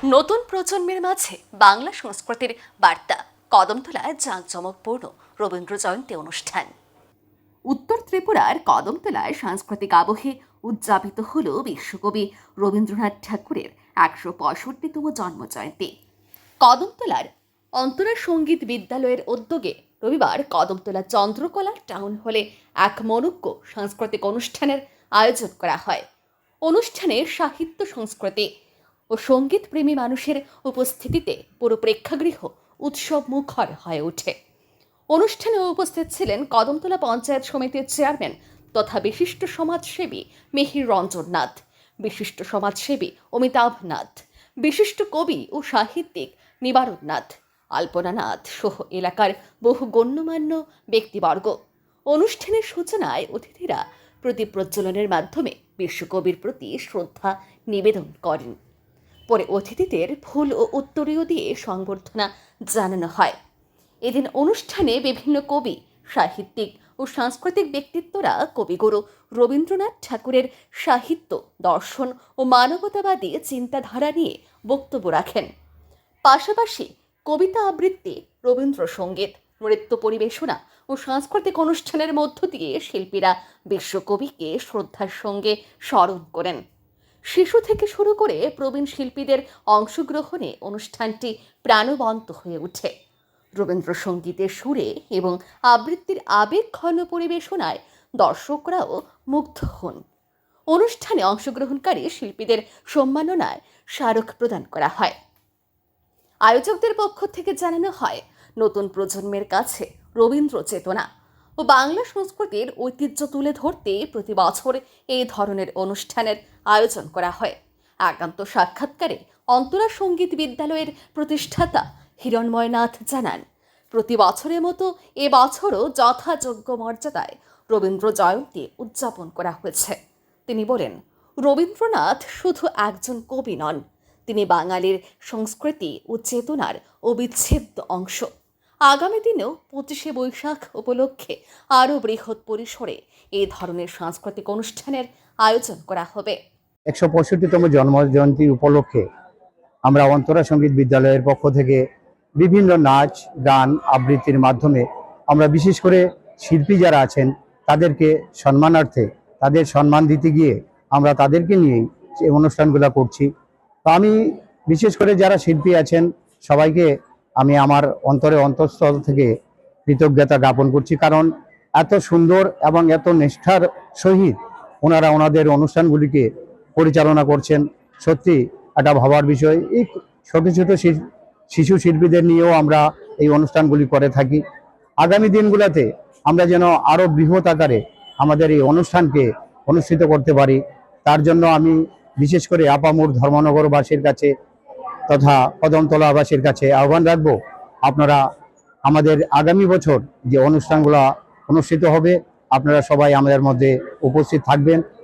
নতুন প্রজন্মের মাঝে বাংলা সংস্কৃতির বার্তা কদমতলায় জাঁকজমকপূর্ণ রবীন্দ্র জয়ন্তী অনুষ্ঠান। উত্তর ত্রিপুরার কদমতলায় সাংস্কৃতিক আবহে উদযাপিত হল বিশ্বকবি রবীন্দ্রনাথ ঠাকুরের ১৬৫তম জন্মজয়ন্তী। কদমতলার অন্তরা সঙ্গীত বিদ্যালয়ের উদ্যোগে রবিবার কদমতলা চন্দ্রকলা টাউন হলে এক মনোজ্ঞ সাংস্কৃতিক অনুষ্ঠানের আয়োজন করা হয়। অনুষ্ঠানে সাহিত্য, সংস্কৃতি ও সঙ্গীত প্রেমী মানুষের উপস্থিতিতে পুরো প্রেক্ষাগৃহ উৎসব মুখর হয়ে ওঠে। অনুষ্ঠানে উপস্থিত ছিলেন কদমতলা পঞ্চায়েত সমিতির চেয়ারম্যান তথা বিশিষ্ট সমাজসেবী মিহির রঞ্জন নাথ, বিশিষ্ট সমাজসেবী অমিতাভ নাথ, বিশিষ্ট কবি ও সাহিত্যিক নিবারণ নাথ, আলপনা নাথ সহ এলাকার বহু গণ্যমান্য ব্যক্তিবর্গ। অনুষ্ঠানের সূচনায় অতিথিরা প্রদীপ প্রজ্বলনের মাধ্যমে বিশ্বকবির প্রতি শ্রদ্ধা নিবেদন করেন। পরে অতিথিদের ফুল ও উত্তরীয় দিয়ে সংবর্ধনা জানানো হয়। এদিন অনুষ্ঠানে বিভিন্ন কবি, সাহিত্যিক ও সাংস্কৃতিক ব্যক্তিত্বরা কবিগুরু রবীন্দ্রনাথ ঠাকুরের সাহিত্য, দর্শন ও মানবতাবাদী চিন্তাধারা নিয়ে বক্তব্য রাখেন। পাশাপাশি কবিতা আবৃত্তি, রবীন্দ্রসঙ্গীত, নৃত্য পরিবেশনা ও সাংস্কৃতিক অনুষ্ঠানের মধ্য দিয়ে শিল্পীরা বিশ্বকবিকে শ্রদ্ধার সঙ্গে স্মরণ করেন। শিশু থেকে শুরু করে প্রবীণ শিল্পীদের অংশগ্রহণে অনুষ্ঠানটি প্রাণবন্ত হয়ে ওঠে। রবীন্দ্রসঙ্গীতের সুরে এবং আবৃত্তির আবেগঘন পরিবেশনায় দর্শকরাও মুগ্ধ হন। অনুষ্ঠানে অংশগ্রহণকারী শিল্পীদের সম্মাননায় স্মারক প্রদান করা হয়। আয়োজকদের পক্ষ থেকে জানানো হয়, নতুন প্রজন্মের কাছে রবীন্দ্র চেতনা ও বাংলা সংস্কৃতির ঐতিহ্য তুলে ধরতে প্রতি বছর এই ধরনের অনুষ্ঠানের আয়োজন করা হয়। একান্ত সাক্ষাৎকারে অন্তরা সঙ্গীত বিদ্যালয়ের প্রতিষ্ঠাতা হিরণময় নাথ জানান, প্রতি বছরের মতো এবছরও যথাযোগ্য মর্যাদায় রবীন্দ্র জয়ন্তী উদযাপন করা হয়েছে। তিনি বলেন, রবীন্দ্রনাথ শুধু একজন কবি নন, তিনি বাঙালির সংস্কৃতি ও চেতনার অবিচ্ছেদ্য অংশ। আগামী দিনেও ২৫শে বৈশাখ উপলক্ষে আরও বৃহৎ পরিসরে এই ধরনের সাংস্কৃতিক অনুষ্ঠানের আয়োজন করা হবে। ১৬৫তম জন্মজয়ন্তী উপলক্ষে আমরা অন্তরা সঙ্গীত বিদ্যালয়ের পক্ষ থেকে বিভিন্ন নাচ, গান, আবৃত্তির মাধ্যমে আমরা বিশেষ করে শিল্পী যারা আছেন তাদেরকে সম্মানার্থে, তাদের সম্মান দিতে গিয়ে আমরা তাদেরকে নিয়েই এই অনুষ্ঠানগুলো করছি। তো আমি বিশেষ করে যারা শিল্পী আছেন সবাইকে আমি আমার অন্তঃস্থল থেকে কৃতজ্ঞতা জ্ঞাপন করছি, কারণ এত সুন্দর এবং এত নিষ্ঠার সহিত ওনারা ওনাদের অনুষ্ঠানগুলিকে পরিচালনা করছেন। সত্যি একটা ভাবার বিষয়। এই ছোট ছোট শিশু শিল্পীদের নিয়েও আমরা এই অনুষ্ঠানগুলি করে থাকি। আগামী দিনগুলোতে আমরা যেন আরও বৃহৎ আকারে আমাদের এই অনুষ্ঠানকে অনুষ্ঠিত করতে পারি, তার জন্য আমি বিশেষ করে আপামর ধর্মনগরবাসীর কাছে তথা কদমতলাবাসীর কাছে আহ্বান রাখবো, আপনারা আমাদের আগামী বছর যে অনুষ্ঠানগুলো অনুষ্ঠিত হবে আপনারা সবাই আমাদের মধ্যে উপস্থিত থাকবেন